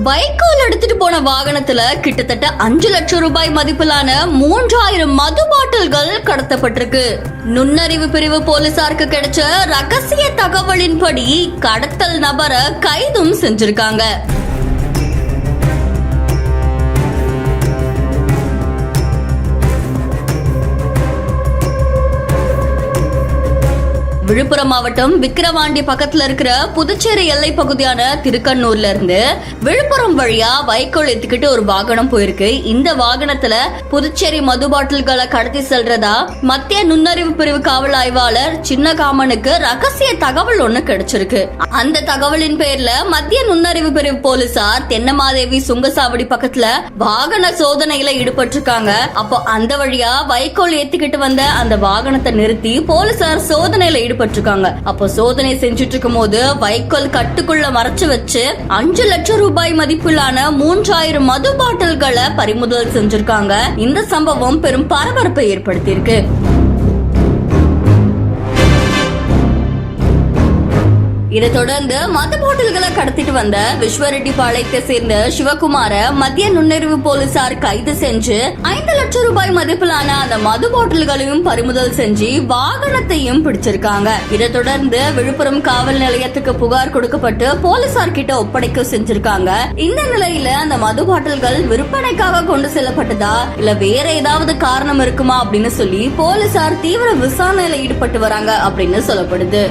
வைக்கோல் எடுத்துட்டு போன வாகனத்துல கிட்டத்தட்ட 5 லட்சம் ரூபாய் மதிப்பிலான 3000 மது பாட்டில்கள் கடத்தப்பட்டிருக்கு. நுண்ணறிவு பிரிவு போலீசாருக்கு கிடைச்ச ரகசிய தகவலின்படி கடத்தல் நபரை கைதும் செஞ்சிருக்காங்க. விழுப்புரம் மாவட்டம் விக்கிரவாண்டி பக்கத்துல இருக்கிற புதுச்சேரி எல்லை பகுதியான திருக்கண்ணூர்ல இருந்து விழுப்புரம் வழியா வைக்கோல் ஏத்திக்கிட்டு ஒரு வாகனம் போயிருக்கு. இந்த வாகனத்துல புதுச்சேரி மது பாட்டில்களை கடத்தி செல்றதா மத்திய நுண்ணறிவு பிரிவு காவல் ஆய்வாளர் சின்னகாமனுக்கு ரகசிய தகவல் ஒண்ணு கிடைச்சிருக்கு. அந்த தகவலின் பேர்ல மத்திய நுண்ணறிவு பிரிவு போலீசார் தென்னமாதேவி சுங்கசாவடி பக்கத்துல வாகன சோதனையில ஈடுபட்டிருக்காங்க. அப்போ அந்த வழியா வைக்கோல் ஏத்திக்கிட்டு வந்த அந்த வாகனத்தை நிறுத்தி போலீசார் சோதனையில அப்போ சோதனை செஞ்சுட்டு இருக்கும் போது வைக்கோல் கட்டுக்குள்ள மறைச்சு வச்சு 5 லட்சம் ரூபாய் மதிப்பிலான 3000 மது பாட்டில்களை பறிமுதல் செஞ்சிருக்காங்க. இந்த சம்பவம் பெரும் பரபரப்பை ஏற்படுத்தியிருக்கு. இதை தொடர்ந்து மது பாட்டில்களை கடத்திட்டு வந்த விஸ்வரெட்டிப்பாளையத்தை சேர்ந்த சிவகுமார மத்திய நுண்ணறிவு போலீசார் கைது செஞ்சு 5 லட்சம் ரூபாய் மதிப்பிலான அந்த மது பாட்டில்களையும் பறிமுதல் செஞ்சு வாகனத்தையும் பிடிச்சிருக்காங்க. இதை தொடர்ந்து விழுப்புரம் காவல் நிலையத்துக்கு புகார் கொடுக்கப்பட்டு போலீசார் கிட்ட ஒப்படைக்க செஞ்சிருக்காங்க. இந்த நிலையில அந்த மது பாட்டில்கள் விற்பனைக்காக கொண்டு செல்லப்பட்டதா இல்ல வேற ஏதாவது காரணம் இருக்குமா அப்படின்னு சொல்லி போலீசார் தீவிர விசாரணையில ஈடுபட்டு வராங்க அப்படின்னு சொல்லப்படுது.